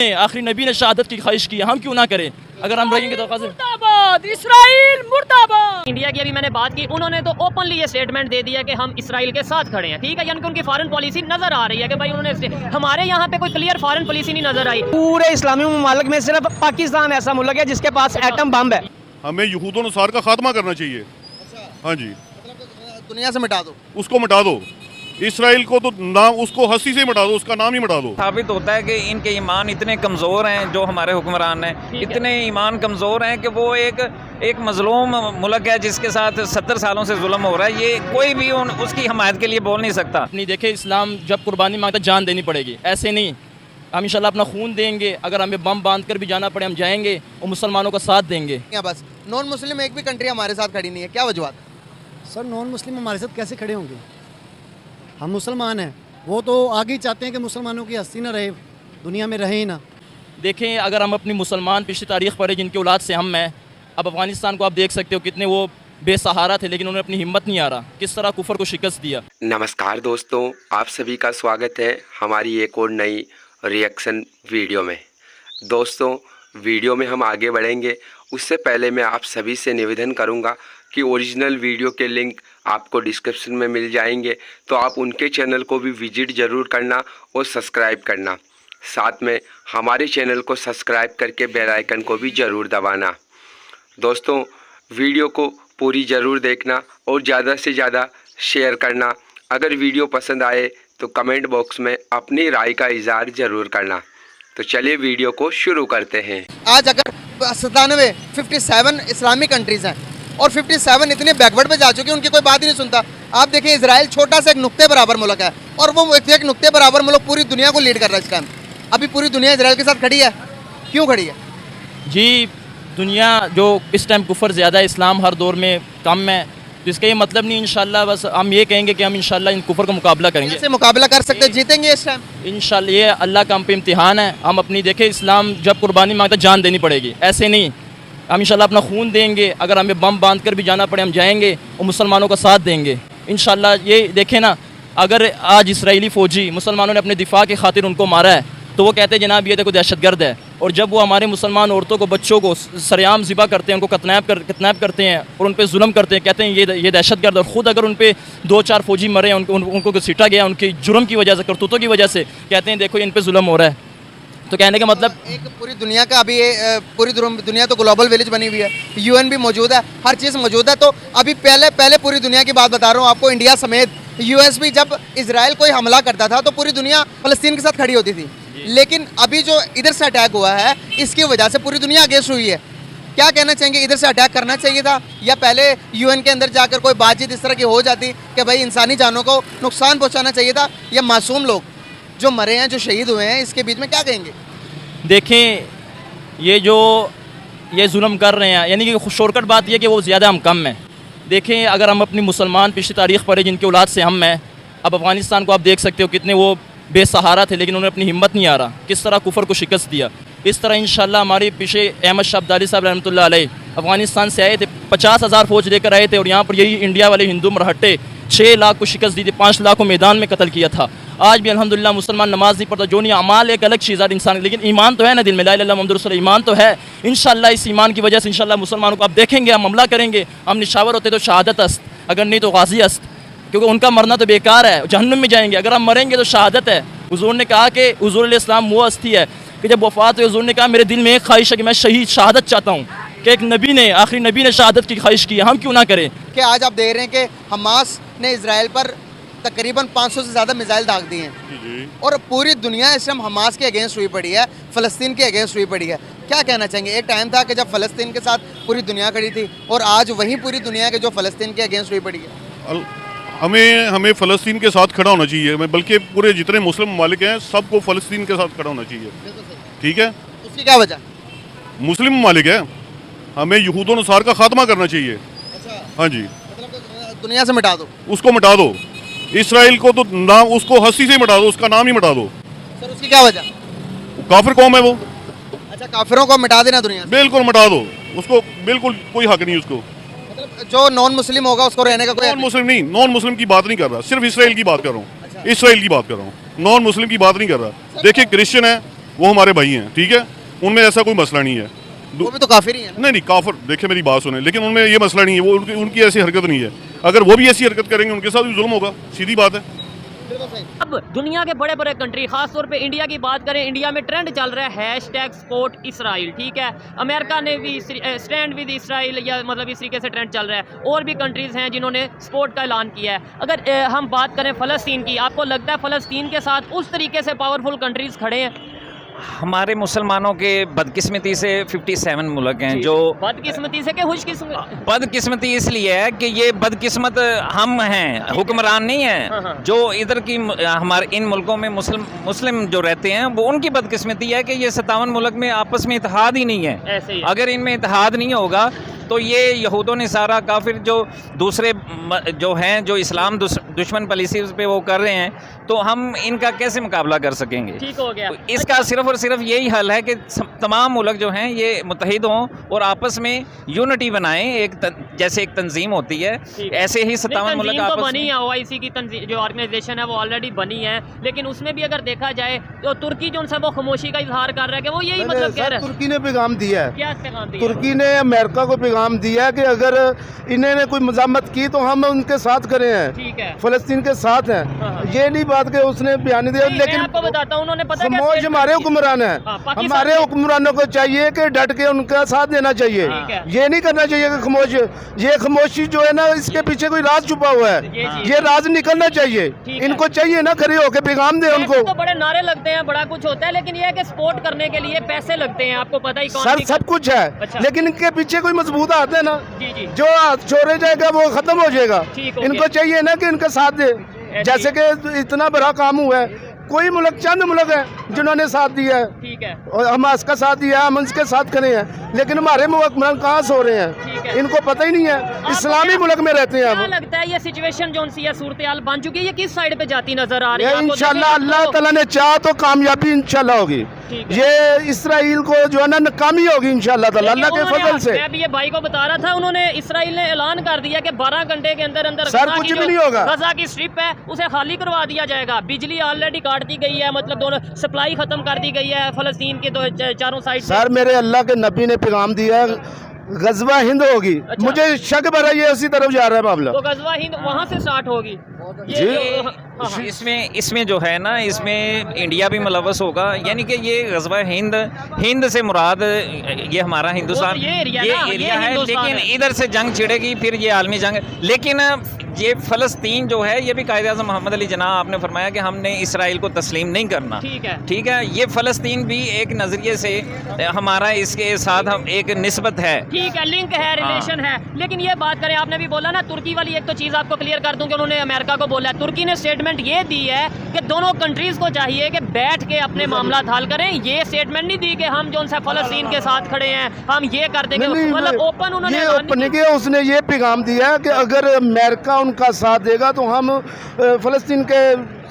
आखिरी नबी ने शहादत की ख्वाहिश की, हम क्यों ना करें? अगर हम रहेंगे तो मुर्दाबाद इस्राइल मुर्दाबाद। इंडिया की अभी मैंने बात की, उन्होंने तो ओपनली ये स्टेटमेंट दे दिया कि हम इजराइल के साथ खड़े हैं, ठीक है, यानी कि उनकी फॉरेन पॉलिसी नजर आ रही है कि भाई उन्होंने, हमारे यहाँ पे कोई क्लियर फॉरेन पॉलिसी नहीं नजर आई। पूरे इस्लामी ममालिक में सिर्फ पाकिस्तान ऐसा मुल्क है जिसके पास एटम बम है। हमें यहूद नसार का खात्मा करना चाहिए। हाँ जी, दुनिया से मिटा दो, उसको मिटा दो। इसराइल को तो नाम, उसको हस्ती से मिटा दो, उसका नाम ही मिटा दो। साबित होता है कि इनके ईमान इतने कमज़ोर हैं, जो हमारे हुक्मरान हैं इतने ईमान कमज़ोर हैं कि वो एक मजलूम मुल्क है जिसके साथ 70 सालों से जुल्म हो रहा है। ये कोई भी उसकी हमायत के लिए बोल नहीं सकता। नहीं देखे, इस्लाम जब कुर्बानी मांगता जान देनी पड़ेगी, ऐसे नहीं। हम इंशाल्लाह अपना खून देंगे, अगर हमें बम बांध कर भी जाना पड़े हम जाएंगे और मुसलमानों का साथ देंगे। बस नॉन मुस्लिम एक भी कंट्री हमारे साथ खड़ी नहीं है, क्या वजूहत? सर नॉन मुस्लिम हमारे साथ कैसे खड़े होंगे? हम मुसलमान हैं, वो तो आगे ही चाहते हैं कि मुसलमानों की हस्ती ना रहे, दुनिया में रहे ही ना। देखें, अगर हम अपनी मुसलमान पिछली तारीख़ पढ़े जिनके औलाद से हम हैं, अब अफ़गानिस्तान को आप देख सकते हो कितने वो बेसहारा थे, लेकिन उन्हें अपनी हिम्मत नहीं आ रहा, किस तरह कुफर को शिकस्त दिया। नमस्कार दोस्तों, आप सभी का स्वागत है हमारी एक और नई रिएक्शन वीडियो में। दोस्तों, वीडियो में हम आगे बढ़ेंगे उससे पहले मैं आप सभी से निवेदन करूंगा कि ओरिजिनल वीडियो के लिंक आपको डिस्क्रिप्शन में मिल जाएंगे, तो आप उनके चैनल को भी विजिट ज़रूर करना और सब्सक्राइब करना। साथ में हमारे चैनल को सब्सक्राइब करके बेल आइकन को भी ज़रूर दबाना। दोस्तों, वीडियो को पूरी ज़रूर देखना और ज़्यादा से ज़्यादा शेयर करना। अगर वीडियो पसंद आए तो कमेंट बॉक्स में अपनी राय का इज़हार ज़रूर करना। तो चलिए वीडियो को शुरू करते हैं। आज अगर 57 इस्लामिक कंट्रीज़ हैं और 57 इतने बैकवर्ड पे जा चुके हैं, उनकी कोई बात ही नहीं सुनता। आप देखिए, इजराइल छोटा सा एक नुक्ते बराबर मुल्क है और वो एक नुक्ते बराबर मुल्क पूरी दुनिया को लीड कर रहा है इस टाइम। अभी पूरी दुनिया इजराइल के साथ खड़ी है, क्यों खड़ी है? जी, दुनिया जो इस टाइम कुफर ज़्यादा है, इस्लाम हर दौर में कम है, तो इसका ये मतलब नहीं, इंशाल्लाह बस हम ये कहेंगे कि हम इंशाल्लाह इन कुफर का मुकाबला करेंगे। कैसे मुकाबला कर सकते हैं? जीतेंगे इस टाइम इंशाल्लाह। ये अल्लाह का हम पे इम्तिहान है। हम अपनी देखें, इस्लाम जब कुर्बानी मांगता जान देनी पड़ेगी, ऐसे नहीं। हम इंशाल्लाह अपना खून देंगे, अगर हमें बम बांध कर भी जाना पड़े हम जाएंगे और मुसलमानों का साथ देंगे इंशाल्लाह। ये देखें ना, अगर आज इसराइली फ़ौजी मुसलमानों ने अपने दिफा की खातिर उनको मारा है तो वो कहते हैं जनाब ये देखो दहशतगर्द है, और जब वो हमारे मुसलमान औरतों को, बच्चों को सरेआम ज़िबा करते हैं, उनको किडनैप करते हैं और उन पर जुल्म करते हैं, कहते हैं ये दहशतगर्द। और ख़ुद अगर उन पर 2-4 फ़ौजी मरे, उनको घसीटा गया उनके जुर्म की वजह से, करतूतों की वजह से, कहते हैं देखो इन पर जुल्म हो रहा है। तो कहने का मतलब एक पूरी दुनिया का अभी पूरी दुनिया तो ग्लोबल विलेज बनी हुई है, UN भी मौजूद है, हर चीज़ मौजूद है। तो अभी पहले पूरी दुनिया की बात बता रहा हूँ आपको, इंडिया समेत US भी जब इजराइल कोई हमला करता था तो पूरी दुनिया फ़लस्तीन के साथ खड़ी होती थी। लेकिन अभी जो इधर से अटैक हुआ है इसकी वजह से पूरी दुनिया अगेंस्ट हुई है। क्या कहना चाहेंगे, इधर से अटैक करना चाहिए था या पहले UN के अंदर जाकर कोई बातचीत इस तरह की हो जाती कि भाई इंसानी जानों को नुकसान पहुँचाना चाहिए था, या मासूम लोग जो मरे हैं, जो शहीद हुए हैं, इसके बीच में क्या कहेंगे? देखें, ये जुल्म कर रहे हैं, यानी कि शॉर्टकट बात यह कि वो ज़्यादा हम कम हैं। देखें, अगर हम अपनी मुसलमान पिछली तारीख़ पढ़े जिनके औलाद से हम हैं, अब अफ़गानिस्तान को आप देख सकते हो कितने वो बेसहारा थे, लेकिन उन्हें अपनी हिम्मत नहीं आ रहा, किस तरह कुफर को शिकस्त दिया। इस तरह इंशाल्लाह हमारे पीछे अहमद शाह अब्दाली साहब रहमतुल्लाह अलैह अफ़गानिस्तान से आए थे, 50,000 फ़ौज लेकर आए थे, और यहाँ पर यही इंडिया वाले हिंदू मरहट्टे 6 लाख को शिकस्त दी थी, 5 लाख को मैदान में कत्ल किया था। आज भी अल्हम्दुलिल्लाह मुसलमान नमाज नहीं पढ़ता, जो नहीं अमाल एक अलग चीज़ है इंसान, लेकिन ईमान तो है ना दिल में, ला इलाहा इल्लल्लाह मुहम्मदुर रसूलुल्लाह, ईमान तो है। इंशाल्लाह इस ईमान की वजह से इंशाल्लाह मुसलमानों को आप देखेंगे, हम हमला करेंगे, हम निशावर होते तो शहादत अस्त, अगर नहीं तो गाजी अस्त, क्योंकि उनका मरना तो बेकार है, जहन्नुम में जाएंगे। अगर हम मरेंगे तो शहादत है। हुज़ूर ने कहा कि हुज़ूर अलैहिस्सलाम वो हस्ती है कि जब वफ़ात हुई, हुज़ूर ने कहा मेरे दिल में एक ख्वाहिश है कि मैं शहादत चाहता हूँ, कि एक नबी ने, आखिरी नबी ने शहादत की ख्वाहिश की है, हम क्यों ना करें? कि आज आप देख रहे हैं कि हमास ने इजराइल पर तकरीबन 500 से ज़्यादा मिसाइल दाग दिए हैं और पूरी दुनिया इस टाइम हमास के अगेंस्ट हुई पड़ी है, फ़लस्तीन के अगेंस्ट हुई पड़ी है। क्या कहना चाहेंगे? एक टाइम था कि जब फ़लस्तीन के साथ पूरी दुनिया खड़ी थी और आज वही पूरी दुनिया के जो फ़लस्तीन के अगेंस्ट हुई पड़ी है। हमें फ़लस्तीन के साथ खड़ा होना चाहिए, बल्कि पूरे जितने मुस्लिम ममालिक हैं सबको फ़लस्तीन के साथ खड़ा होना चाहिए। ठीक है, उसकी क्या वजह? मुस्लिम ममालिक है, हमें यहूद नसार का खात्मा करना चाहिए। हाँ जी, मतलब दुनिया से मिटा दो, उसको मिटा दो। इसराइल को तो नाम, उसको हस्ती से मिटा दो, उसका नाम ही मिटा दो। सर उसकी क्या वजह? काफिर कौम है वो। अच्छा, काफिरों को मिटा देना दुनिया से? बिल्कुल मिटा दो उसको, बिल्कुल कोई हक नहीं उसको। मतलब जो नॉन मुस्लिम होगा उसको रहने का कोई नॉन मुस्लिम नहीं, नॉन मुस्लिम की बात नहीं कर रहा, सिर्फ इसराइल की बात कर रहा हूँ। इसराइल की बात कर रहा हूँ, नॉन मुस्लिम की बात नहीं कर रहा। देखिए, क्रिश्चियन है वो हमारे भाई हैं, ठीक है, उनमें ऐसा कोई मसला नहीं है। वो भी तो काफिर ही है ना। नहीं काफिर, देखिए मेरी बात सुने, लेकिन उनमें ये मसला नहीं है, वो उनकी ऐसी हरकत नहीं है। अगर वो भी ऐसी हरकत करेंगे उनके साथ भी जुल्म होगा, सीधी बात है। अब दुनिया के बड़े बड़े कंट्री, खास तौर पे इंडिया की बात करें, इंडिया में ट्रेंड चल रहा है #सपोर्ट इसराइल, ठीक है। अमेरिका ने भी स्टैंड विद इसराइल, या मतलब इस तरीके से ट्रेंड चल रहा है। और भी कंट्रीज़ हैं जिन्होंने सपोर्ट का ऐलान किया है। अगर हम बात करें फ़लस्तीन की, आपको लगता है फ़लस्तीन के साथ उस तरीके से पावरफुल कंट्रीज़ खड़े हैं? हमारे मुसलमानों के बदकिस्मती से 57 मुल्क हैं जो बदकिस्मती से, क्या खुशकिस्मती? बदकिस्मती इसलिए है कि ये बदकिस्मत हम हैं, हुक्मरान नहीं हैं। जो इधर की हमारे इन मुल्कों में मुस्लिम जो रहते हैं वो उनकी बदकिस्मती है कि ये 57 मुल्क में आपस में इत्तेहाद ही नहीं है। ऐसे ही अगर इनमें इत्तेहाद नहीं होगा तो ये यहूदों ने सारा काफिर जो दूसरे जो हैं, जो इस्लाम दुश्मन पॉलिसी पे वो कर रहे हैं, तो हम इनका कैसे मुकाबला कर सकेंगे? ठीक हो गया। इसका सिर्फ और सिर्फ यही हल है कि तमाम मुल्क जो हैं ये मुत्तहिद हों और आपस में यूनिटी बनाएं। जैसे एक तंजीम होती है, ऐसे ही 57 मुल्क आपस बनी है। OIC की जो ऑर्गेनाइजेशन है वो ऑलरेडी बनी है, लेकिन उसमें भी अगर देखा जाए तो तुर्की जो उनसे वो खामोशी का इजहार कर रहा है कि वो यही मतलब कह रहा है। तुर्की ने पैगाम दिया है। क्या पैगाम दिया? तुर्की ने अमेरिका को पैगाम दिया है कि अगर इन्होंने कोई मजामत की तो हम उनके साथ खड़े हैं, ठीक है, फलस्तीन के साथ हैं। ये नहीं बात कि उसने बयान दिया, लेकिन आपको बताता हूँ उन्होंने पता खामोश हमारे हुक्मरान है। हमारे हुक्मरानों को चाहिए कि डट के उनका साथ देना चाहिए। ये नहीं करना चाहिए कि खामोश, ये खामोशी जो है ना, इसके पीछे कोई राज छुपा हुआ है। ये राज निकलना चाहिए। इनको चाहिए ना खड़े होकर पैगाम दे उनको। तो बड़े नारे लगते हैं, बड़ा कुछ होता है, लेकिन ये है कि सपोर्ट करने के लिए पैसे लगते हैं, आपको पता ही। सर सब कुछ है, लेकिन इनके पीछे कोई मजबूत हाथ है ना, जो छोड़े जाएगा वो खत्म हो जाएगा। इनको चाहिए ना कि इनका साथ दे। जैसे कि इतना बड़ा काम हुआ है, कोई मुल्क, चंद मुल्क है जिन्होंने साथ दिया है, ठीक है, और हमास का साथ दिया है, हम उसके साथ खड़े हैं, लेकिन हमारे हुक्मरान कहाँ सो रहे हैं, इनको पता ही नहीं है। इस्लामी मुल्क में रहते हैं। क्या लगता है ये सिचुएशन जो सी है, सूरत हाल बन चुकी है, ये किस साइड पे जाती नजर आ रही है? इंशाल्लाह अल्लाह ताला ने चाहा तो कामयाबी इंशाल्लाह होगी। ये इसराइल को जो है ना नाकामी होगी इंशाल्लाह ताला, अल्लाह के फजल से। मैं भी ये भाई को बता रहा था, उन्होंने इसराइल ने ऐलान कर दिया कि 12 घंटे के अंदर अंदर सर कुछ भी नहीं होगा। गजा की स्ट्रिप है उसे खाली करवा दिया जाएगा। बिजली ऑलरेडी काट दी गई है, मतलब दोनों सप्लाई खत्म कर दी गई है फलस्तीन के चारों साइड। सर मेरे अल्लाह के नबी ने पैगाम दिया है, गजवा हिंद होगी। अच्छा। मुझे शक भरा ये उसी तरफ जा रहा है मामला। तो गजवा हिंद वहाँ से स्टार्ट होगी जी। इसमें जो है ना, इसमें इंडिया भी मुलव्वस होगा, यानी कि ये गज़वा हिंद से मुराद ये हमारा हिंदुस्तान, ये एरिया है, लेकिन इधर से जंग छिड़ेगी, फिर ये आलमी जंग। लेकिन ये फ़लस्तीन जो है, ये भी कायद-ए-आज़म मोहम्मद अली जिन्ना आपने फरमाया कि हमने इसराइल को तस्लीम नहीं करना। ठीक है, ये फ़लस्तीन भी एक नज़रिए से हमारा इसके साथ हम एक निस्बत है, ठीक है, लिंक है, रिलेशन है। लेकिन ये बात करें, आपने भी बोला ना तुर्की वाली, एक तो चीज़ आपको क्लियर कर दूं कि उन्होंने अमेरिका को बोला है, तुर्की ने स्टेटमेंट ये दी है कि दोनों कंट्रीज को चाहिए कि बैठ के अपने मामला हल करें। ये स्टेटमेंट नहीं दी कि हम जो उनसे फलस्तीन के साथ खड़े हैं, हम ये कर देंगे, मतलब ओपन उन्होंने ओपन किया। उसने ये पैगाम दिया कि अगर अमेरिका उनका साथ देगा तो हम फलस्तीन के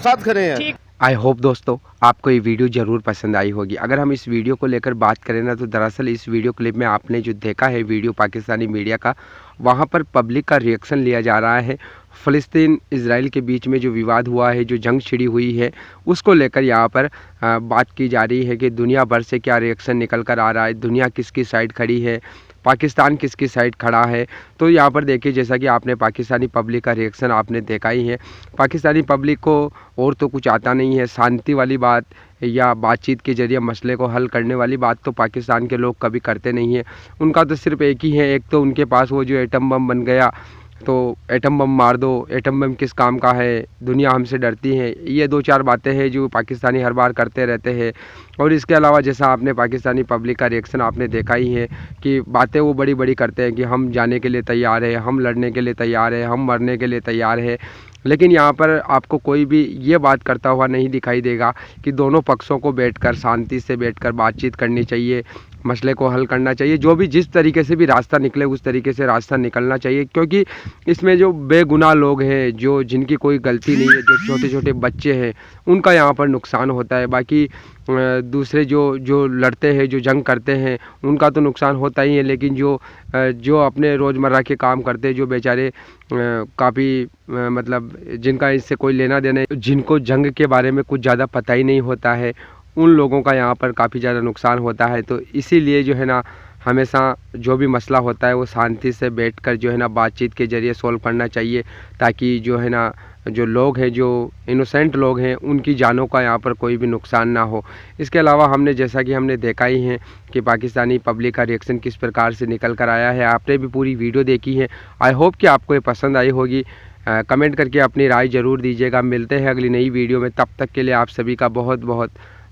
साथ खड़े हैं। आई होप दोस्तों आपको ये वीडियो ज़रूर पसंद आई होगी। अगर हम इस वीडियो को लेकर बात करें ना, तो दरअसल इस वीडियो क्लिप में आपने जो देखा है वीडियो पाकिस्तानी मीडिया का, वहाँ पर पब्लिक का रिएक्शन लिया जा रहा है। फ़लस्तीन इजराइल के बीच में जो विवाद हुआ है, जो जंग छिड़ी हुई है, उसको लेकर यहाँ पर बात की जा रही है कि दुनिया भर से क्या रिएक्शन निकल कर आ रहा है, दुनिया किसकी साइड खड़ी है, पाकिस्तान किसकी साइड खड़ा है। तो यहाँ पर देखिए, जैसा कि आपने पाकिस्तानी पब्लिक का रिएक्शन आपने देखा ही है। पाकिस्तानी पब्लिक को और तो कुछ आता नहीं है। शांति वाली बात या बातचीत के ज़रिए मसले को हल करने वाली बात तो पाकिस्तान के लोग कभी करते नहीं हैं। उनका तो सिर्फ एक ही है, एक तो उनके पास वो जो एटम बम बन गया, तो एटम बम मार दो, एटम बम किस काम का है, दुनिया हमसे डरती है। ये 2-4 बातें हैं जो पाकिस्तानी हर बार करते रहते हैं। और इसके अलावा जैसा आपने पाकिस्तानी पब्लिक का रिएक्शन आपने देखा ही है कि बातें वो बड़ी बड़ी करते हैं कि हम जाने के लिए तैयार है, हम लड़ने के लिए तैयार है, हम मरने के लिए तैयार है। लेकिन यहाँ पर आपको कोई भी ये बात करता हुआ नहीं दिखाई देगा कि दोनों पक्षों को बैठकर शांति से बैठकर बातचीत करनी चाहिए, मसले को हल करना चाहिए। जो भी जिस तरीके से भी रास्ता निकले उस तरीके से रास्ता निकलना चाहिए, क्योंकि इसमें जो बेगुनाह लोग हैं, जो जिनकी कोई गलती नहीं है, जो छोटे छोटे बच्चे हैं, उनका यहाँ पर नुकसान होता है। बाकी दूसरे जो लड़ते हैं, जो जंग करते हैं, उनका तो नुकसान होता ही है। लेकिन जो अपने रोज़मर्रा के काम करते हैं, जो बेचारे काफ़ी मतलब जिनका इससे कोई लेना देना, जिनको जंग के बारे में कुछ ज़्यादा पता ही नहीं होता है, उन लोगों का यहाँ पर काफ़ी ज़्यादा नुकसान होता है। तो इसीलिए जो है ना हमेशा जो भी मसला होता है वो शांति से बैठकर जो है ना बातचीत के ज़रिए सॉल्व करना चाहिए, ताकि जो है ना जो लोग हैं, जो इनोसेंट लोग हैं, उनकी जानों का यहाँ पर कोई भी नुकसान ना हो। इसके अलावा हमने जैसा कि हमने देखा ही है कि पाकिस्तानी पब्लिक का रिएक्शन किस प्रकार से निकल कर आया है। आपने भी पूरी वीडियो देखी है। आई होप कि आपको ये पसंद आई होगी। कमेंट करके अपनी राय ज़रूर दीजिएगा। मिलते हैं अगली नई वीडियो में, तब तक के लिए आप सभी का बहुत बहुत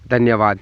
धन्यवाद।